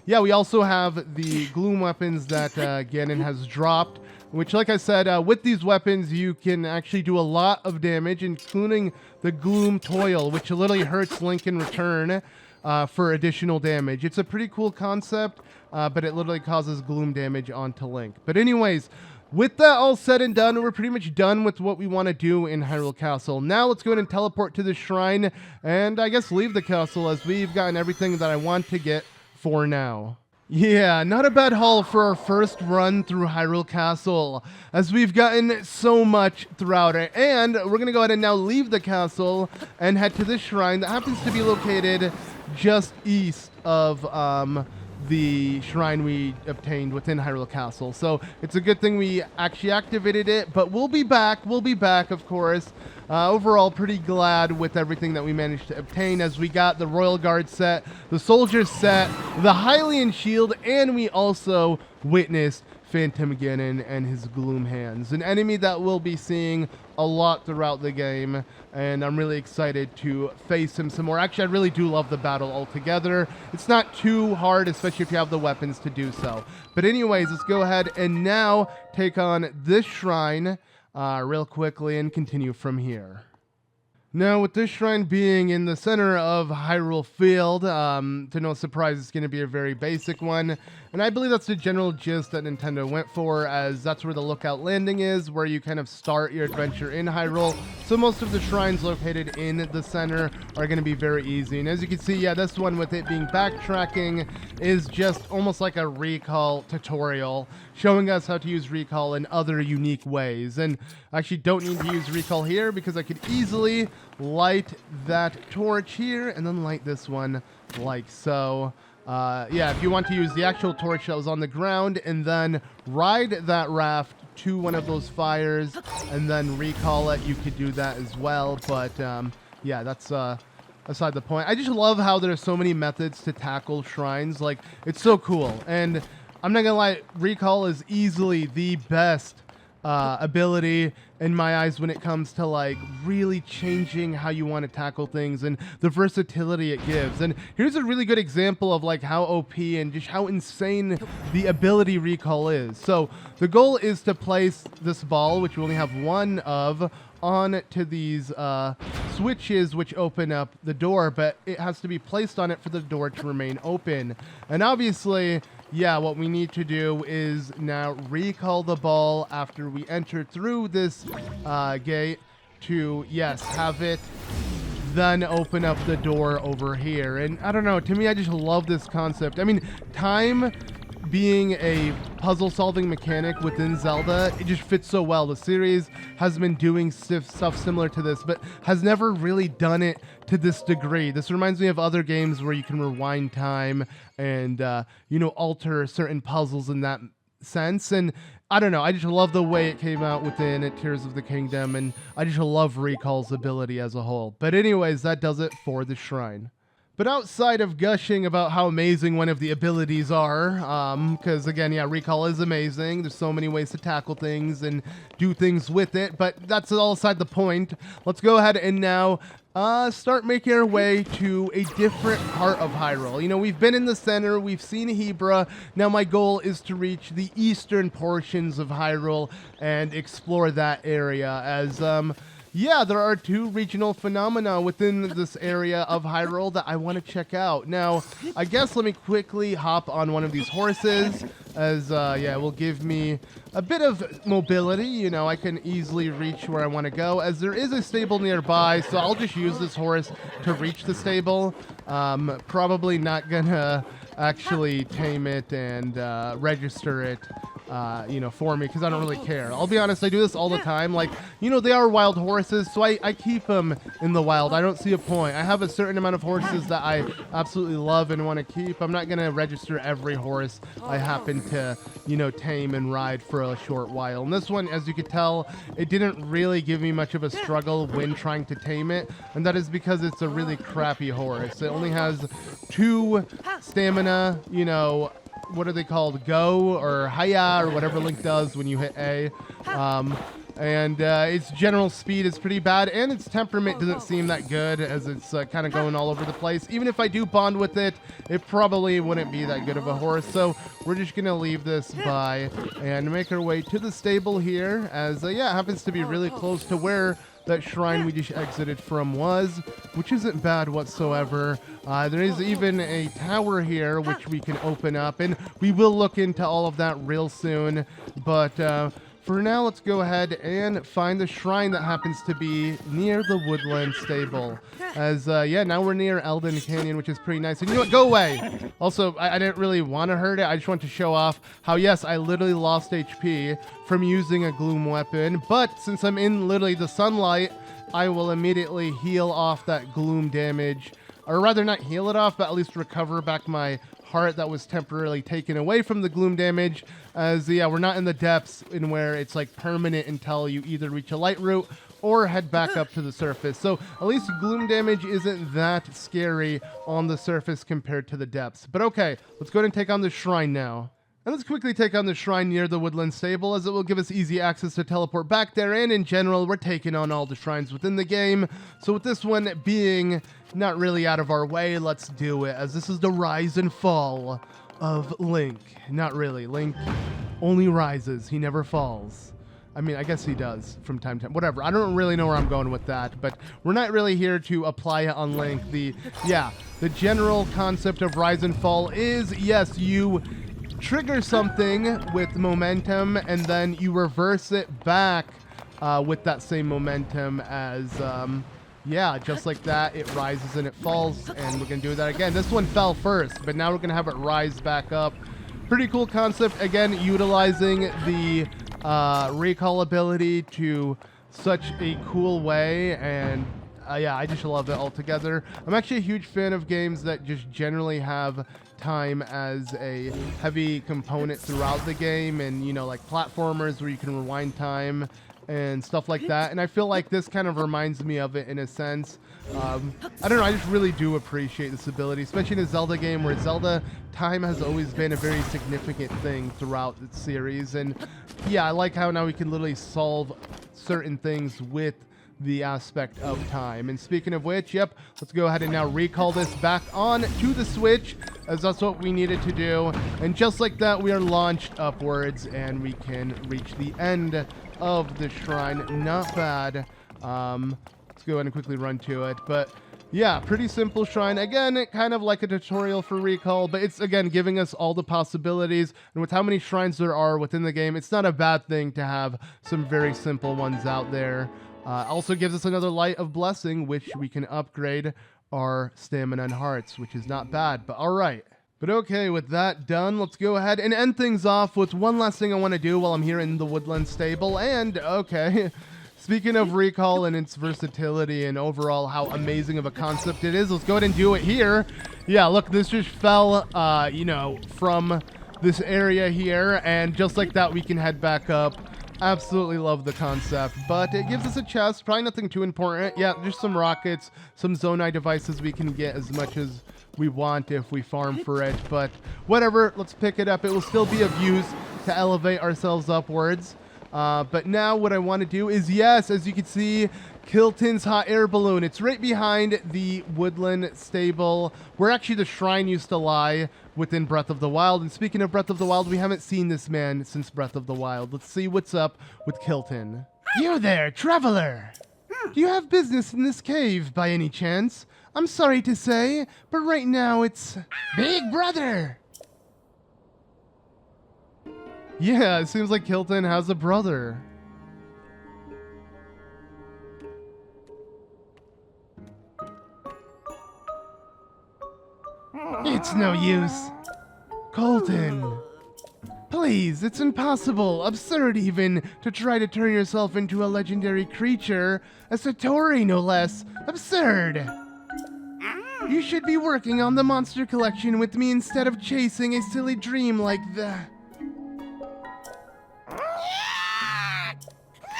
yeah, we also have the Gloom weapons that Ganon has dropped, which, like I said, with these weapons, you can actually do a lot of damage, including the Gloom Toil, which literally hurts Link in return for additional damage. It's a pretty cool concept, but it literally causes Gloom damage onto Link. But anyways, with that all said and done, we're pretty much done with what we want to do in Hyrule Castle. Now let's go ahead and teleport to the shrine and I guess leave the castle, as we've gotten everything that I want to get for now. Yeah, not a bad haul for our first run through Hyrule Castle, as we've gotten so much throughout it. And we're going to go ahead and now leave the castle and head to this shrine that happens to be located just east of the shrine we obtained within Hyrule Castle. So it's a good thing we actually activated it, but we'll be back, of course. Overall, pretty glad with everything that we managed to obtain, as we got the Royal Guard set, the Soldier set, the Hylian Shield, and we also witnessed Phantom Ganon and his Gloom Hands, an enemy that we'll be seeing a lot throughout the game, and I'm really excited to face him some more. Actually, I really do love the battle altogether. It's not too hard, especially if you have the weapons to do so. But anyways, let's go ahead and now take on this shrine real quickly and continue from here. Now, with this shrine being in the center of Hyrule Field, to no surprise, it's going to be a very basic one. And I believe that's the general gist that Nintendo went for, as that's where the Lookout Landing is, where you kind of start your adventure in Hyrule. So most of the shrines located in the center are going to be very easy. And as you can see, yeah, this one with it being backtracking is just almost like a recall tutorial, showing us how to use recall in other unique ways. And I actually don't need to use recall here because I could easily light that torch here and then light this one like so. Yeah, if you want to use the actual torch that was on the ground and then ride that raft to one of those fires and then recall it, you could do that as well. But yeah, that's aside the point. I just love how there's so many methods to tackle shrines. Like, it's so cool. And I'm not gonna lie, recall is easily the best ability in my eyes when it comes to like really changing how you want to tackle things and the versatility it gives. And here's a really good example of like how OP and just how insane the ability recall is. So the goal is to place this ball, which we only have one of, on to these switches which open up the door, but it has to be placed on it for the door to remain open. And obviously, yeah, what we need to do is now recall the ball after we enter through this gate to, yes, have it then open up the door over here. And I don't know, to me, I just love this concept. I mean, time being a puzzle-solving mechanic within Zelda, it just fits so well. The series has been doing stuff similar to this, but has never really done it to this degree. This reminds me of other games where you can rewind time and, you know, alter certain puzzles in that sense. And I don't know, I just love the way it came out within Tears of the Kingdom, and I just love Recall's ability as a whole. But anyways, that does it for the shrine. But outside of gushing about how amazing one of the abilities are, because again, yeah, recall is amazing. There's so many ways to tackle things and do things with it, but that's all aside the point. Let's go ahead and now start making our way to a different part of Hyrule. You know, we've been in the center, we've seen Hebra. Now my goal is to reach the eastern portions of Hyrule and explore that area, as yeah, there are two regional phenomena within this area of Hyrule that I want to check out. Now, I guess let me quickly hop on one of these horses, as, yeah, it will give me a bit of mobility. You know, I can easily reach where I want to go, as there is a stable nearby, so I'll just use this horse to reach the stable. Probably not gonna actually tame it and register it, you know, for me, because I don't really care. I'll be honest, I do this all the time. Like, you know, they are wild horses, so I keep them in the wild. I don't see a point. I have a certain amount of horses that I absolutely love and want to keep. I'm not going to register every horse I happen to, you know, tame and ride for a short while. And this one, as you could tell, it didn't really give me much of a struggle when trying to tame it, and that is because it's a really crappy horse. It only has 2 stamina, you know, what are they called? Go or Hiya or whatever Link does when you hit A. And its general speed is pretty bad, and its temperament doesn't seem that good, as it's kind of going all over the place. Even if I do bond with it, it probably wouldn't be that good of a horse. So we're just going to leave this by and make our way to the stable here, as yeah, it happens to be really close to where that shrine we just exited from was, which isn't bad whatsoever. There is even a tower here which we can open up, and we will look into all of that real soon. But for now, let's go ahead and find the shrine that happens to be near the Woodland Stable. As, yeah, now we're near Elden Canyon, which is pretty nice. And you know what? Go away! Also, I didn't really want to hurt it. I just want to show off how, yes, I literally lost HP from using a gloom weapon. But since I'm in literally the sunlight, I will immediately heal off that gloom damage. Or rather, not heal it off, but at least recover back my heart that was temporarily taken away from the gloom damage, as yeah, we're not in the depths in where it's like permanent until you either reach a light route or head back up to the surface. So at least gloom damage isn't that scary on the surface compared to the depths. But okay, let's go ahead and take on the shrine now. And let's quickly take on the shrine near the Woodland Stable, as it will give us easy access to teleport back there, and in general, we're taking on all the shrines within the game. So with this one being not really out of our way, let's do it, as this is the rise and fall of Link. Not really. Link only rises, he never falls. I mean, I guess he does from time to time. Whatever. I don't really know where I'm going with that, but we're not really here to apply it on Link. The general concept of rise and fall is, yes, you trigger something with momentum, and then you reverse it back with that same momentum as, just like that. It rises and it falls, and we're going to do that again. This one fell first, but now we're going to have it rise back up. Pretty cool concept. Again, utilizing the recall ability to such a cool way, and I just love it altogether. I'm actually a huge fan of games that just generally have time as a heavy component throughout the game, and like platformers where you can rewind time and stuff like that, and I feel like this kind of reminds me of it in a sense. I don't know, I just really do appreciate this ability, especially in a Zelda game where Zelda time has always been a very significant thing throughout the series, and I like how now we can literally solve certain things with the aspect of time. And speaking of which, let's go ahead and now recall this back on to the Switch, as that's what we needed to do. And just like that, we are launched upwards and we can reach the end of the shrine. Not bad. Let's go ahead and quickly run to it. But pretty simple shrine. Again, kind of like a tutorial for recall, but it's, again, giving us all the possibilities. And with how many shrines there are within the game, it's not a bad thing to have some very simple ones out there. Also gives us another Light of Blessing, which we can upgrade our stamina and hearts, which is not bad, but all right. But okay, with that done, let's go ahead and end things off with one last thing I want to do while I'm here in the Woodland Stable. And, okay, speaking of recall and its versatility and overall how amazing of a concept it is, let's go ahead and do it here. Yeah, look, this just fell, from this area here, and just like that, we can head back up. Absolutely love the concept, but it gives us a chest, probably nothing too important. Just some rockets, some Zonai devices we can get as much as we want if we farm for it, but whatever, let's pick it up. It will still be of use to elevate ourselves upwards. But now what I want to do is, as you can see, Kilton's hot air balloon. It's right behind the Woodland Stable, where actually the shrine used to lie within Breath of the Wild. And speaking of Breath of the Wild, we haven't seen this man since Breath of the Wild. Let's see what's up with Kilton. You there, traveler! Do you have business in this cave by any chance? I'm sorry to say, but right now it's Big Brother! Yeah, it seems like Kilton has a brother. It's no use. Koltin. Please, it's impossible, absurd even, to try to turn yourself into a legendary creature. A Satori, no less. Absurd. You should be working on the monster collection with me instead of chasing a silly dream like that.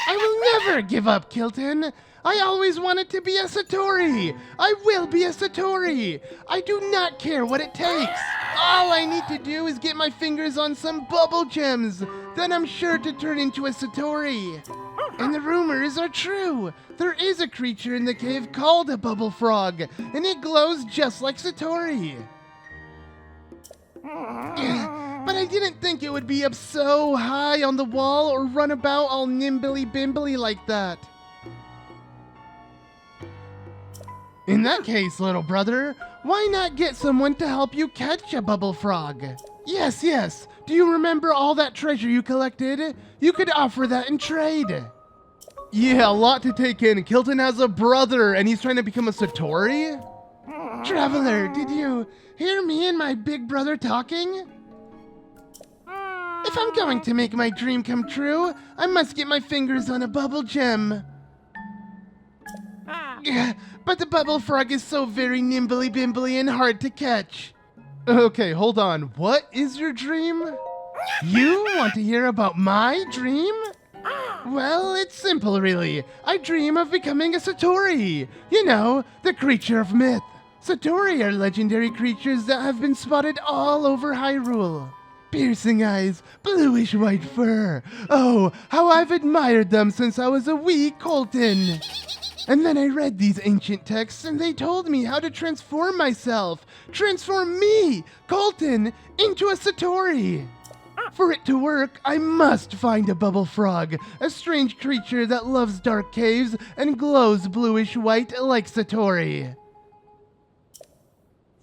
I will never give up, Kilton. I always wanted to be a Satori. I will be a Satori. I do not care what it takes. All I need to do is get my fingers on some Bubbul Gems. Then I'm sure to turn into a Satori. And the rumors are true. There is a creature in the cave called a Bubbul Frog, and it glows just like Satori. But I didn't think it would be up so high on the wall or run about all nimbly-bimbly like that. In that case, little brother, why not get someone to help you catch a Bubbul Frog? Yes. Do you remember all that treasure you collected? You could offer that in trade. Yeah, a lot to take in. Kilton has a brother, and he's trying to become a Satori? Traveler, did you hear me and my big brother talking? If I'm going to make my dream come true, I must get my fingers on a Bubbul Gem. But the Bubbul Frog is so very nimbly-bimbly and hard to catch. Okay, hold on. What is your dream? You want to hear about my dream? Well, it's simple, really. I dream of becoming a Satori. You know, the creature of myth. Satori are legendary creatures that have been spotted all over Hyrule. Piercing eyes, bluish white fur. Oh, how I've admired them since I was a wee Koltin. And then I read these ancient texts and they told me how to transform myself. Transform me, Koltin, into a Satori. For it to work, I must find a Bubbul Frog, a strange creature that loves dark caves and glows bluish white like Satori.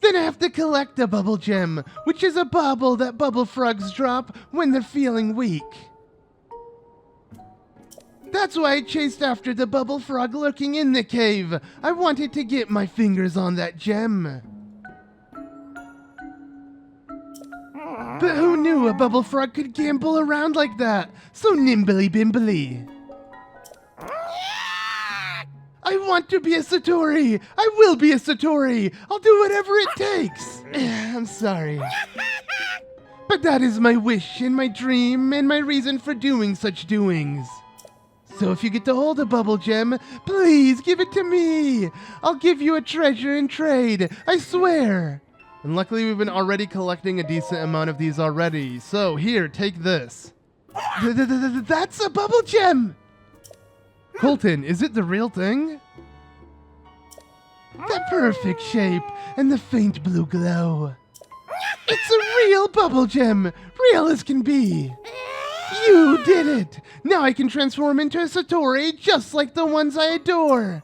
Then I have to collect a Bubbul Gem, which is a bauble that Bubbul Frogs drop when they're feeling weak. That's why I chased after the Bubbul Frog lurking in the cave. I wanted to get my fingers on that gem. But who knew a Bubbul Frog could gambol around like that? So nimbly-bimbly. I want to be a Satori! I will be a Satori! I'll do whatever it takes! I'm sorry. But that is my wish and my dream and my reason for doing such doings. So if you get to hold a Bubbul Gem, please give it to me! I'll give you a treasure in trade, I swear! And luckily we've been already collecting a decent amount of these already. So here, take this. That's a Bubbul Gem! Koltin, is it the real thing? The perfect shape and the faint blue glow. It's a real Bubbul Gem, real as can be. You did it! Now I can transform into a Satori just like the ones I adore.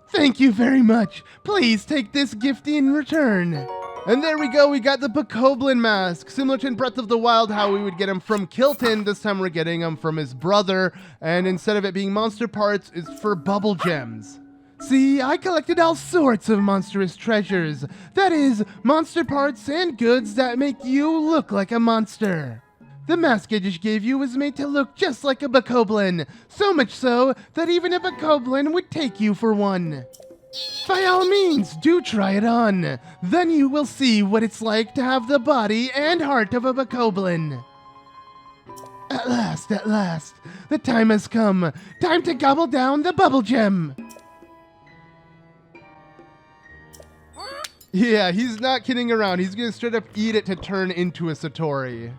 Thank you very much. Please take this gift in return. And there we go, we got the Bokoblin mask. Similar to in Breath of the Wild, how we would get him from Kilton, this time we're getting him from his brother. And instead of it being monster parts, it's for Bubbul Gems. See, I collected all sorts of monstrous treasures. That is, monster parts and goods that make you look like a monster. The mask I just gave you was made to look just like a Bokoblin. So much so, that even a Bokoblin would take you for one. By all means, do try it on. Then you will see what it's like to have the body and heart of a Bokoblin. At last, the time has come. Time to gobble down the Bubbul Gem. Yeah, he's not kidding around. He's gonna straight up eat it to turn into a Satori.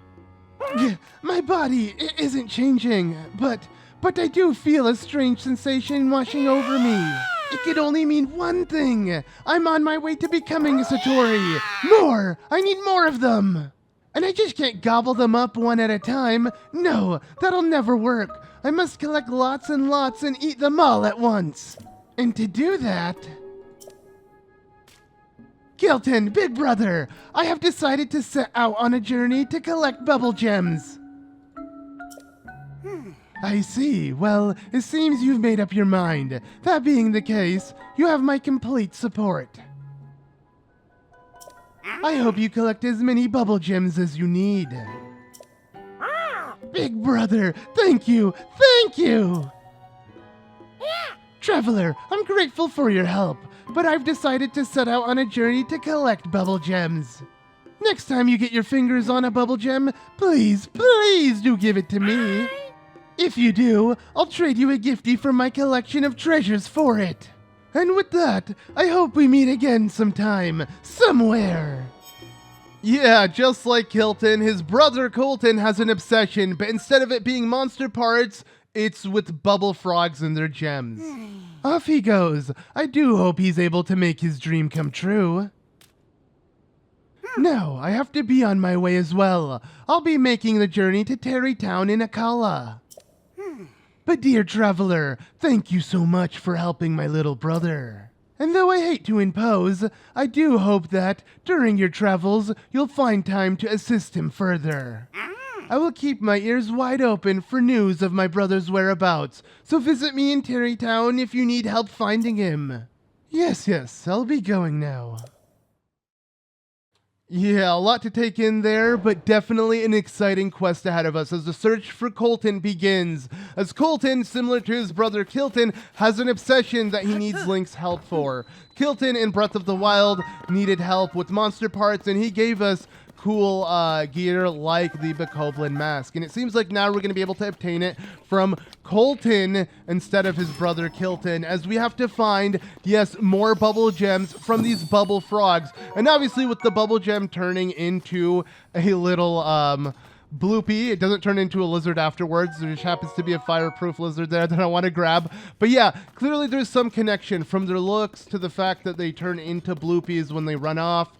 My body isn't changing, but I do feel a strange sensation washing over me. It could only mean one thing. I'm on my way to becoming a Satori. More! I need more of them. And I just can't gobble them up one at a time. No, that'll never work. I must collect lots and lots and eat them all at once. And to do that... Kilton, big brother, I have decided to set out on a journey to collect Bubbul Gems. I see. Well, it seems you've made up your mind. That being the case, you have my complete support. I hope you collect as many Bubbul Gems as you need. Big brother, thank you! Thank you! Traveler, I'm grateful for your help, but I've decided to set out on a journey to collect Bubbul Gems. Next time you get your fingers on a Bubbul Gem, please do give it to me. If you do, I'll trade you a giftie from my collection of treasures for it. And with that, I hope we meet again sometime, somewhere. Yeah, just like Kilton, his brother Koltin has an obsession, but instead of it being monster parts, it's with Bubbul Frogs and their gems. Off he goes. I do hope he's able to make his dream come true. Now, I have to be on my way as well. I'll be making the journey to Terry Town in Akala. But dear traveler, thank you so much for helping my little brother. And though I hate to impose, I do hope that, during your travels, you'll find time to assist him further. I will keep my ears wide open for news of my brother's whereabouts, so visit me in Terry Town if you need help finding him. Yes, I'll be going now. Yeah, a lot to take in there, but definitely an exciting quest ahead of us as the search for Koltin begins. As Koltin, similar to his brother Kilton, has an obsession that he needs Link's help for. Kilton in Breath of the Wild needed help with monster parts, and he gave us cool gear like the Bokoblin mask. And it seems like now we're going to be able to obtain it from Koltin instead of his brother Kilton, as we have to find, yes, more Bubbul Gems from these Bubbul Frogs. And obviously with the Bubbul Gem turning into a little bloopy. It doesn't turn into a lizard afterwards. There just happens to be a fireproof lizard there that I want to grab. But yeah, clearly there's some connection from their looks to the fact that they turn into bloopies when they run off.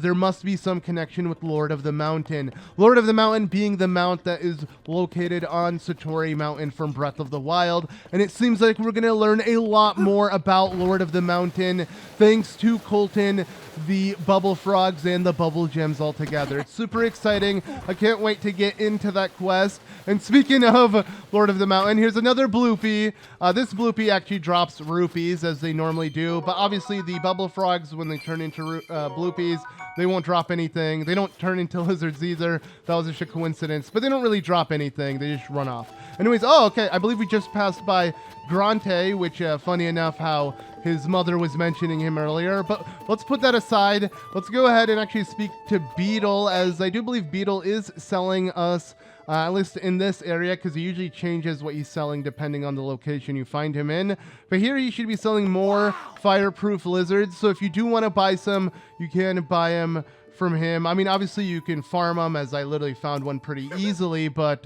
There must be some connection with Lord of the Mountain. Lord of the Mountain being the mount that is located on Satori Mountain from Breath of the Wild. And it seems like we're going to learn a lot more about Lord of the Mountain thanks to Koltin, the Bubbul Frogs, and the Bubbul Gems all together. It's super exciting. I can't wait to get into that quest. And speaking of Lord of the Mountain, here's another bloopy. This bloopy actually drops rupees as they normally do, but obviously the Bubbul Frogs, when they turn into bloopies, they won't drop anything. They don't turn into lizards either. That was just a coincidence, but they don't really drop anything. They just run off. Anyways, oh, okay, I believe we just passed by Grante, which, funny enough, how his mother was mentioning him earlier, but let's put that aside. Let's go ahead and actually speak to Beetle, as I do believe Beetle is selling us, at least in this area, because he usually changes what he's selling depending on the location you find him in. But here he should be selling more fireproof lizards, so if you do want to buy some, you can buy them from him. I mean, obviously you can farm them, as I literally found one pretty easily, but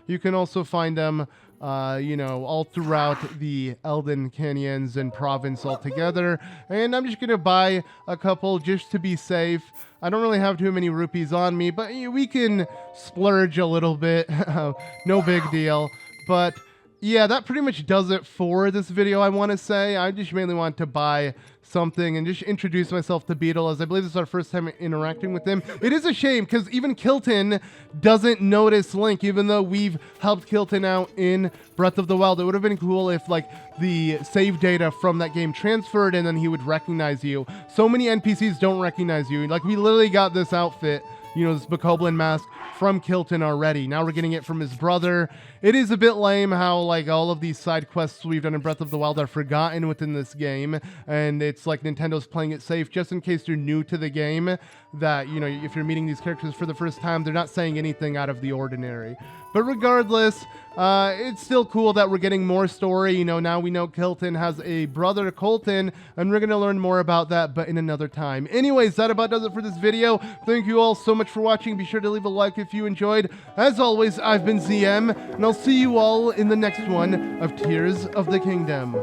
you can also find them you know, all throughout the Elden Canyons and province altogether. And I'm just going to buy a couple just to be safe. I don't really have too many rupees on me, but we can splurge a little bit. No big deal. But yeah, that pretty much does it for this video, I want to say. I just mainly want to buy something and just introduce myself to Beetle, as I believe this is our first time interacting with him. It is a shame because even Kilton doesn't notice Link, even though we've helped Kilton out in Breath of the Wild. It would have been cool if like the save data from that game transferred and then he would recognize you. So many NPCs don't recognize you. Like, we literally got this outfit, you know, this Bokoblin mask from Kilton already. Now we're getting it from his brother. It is a bit lame how like all of these side quests we've done in Breath of the Wild are forgotten within this game, and it's like Nintendo's playing it safe just in case you're new to the game, that, you know, if you're meeting these characters for the first time, they're not saying anything out of the ordinary. But regardless, it's still cool that we're getting more story. You know, now we know Kilton has a brother, Koltin, and we're going to learn more about that, but in another time. Anyways, that about does it for this video. Thank you all so much for watching. Be sure to leave a like if you enjoyed. As always, I've been ZM, and I'll see you all in the next one of Tears of the Kingdom.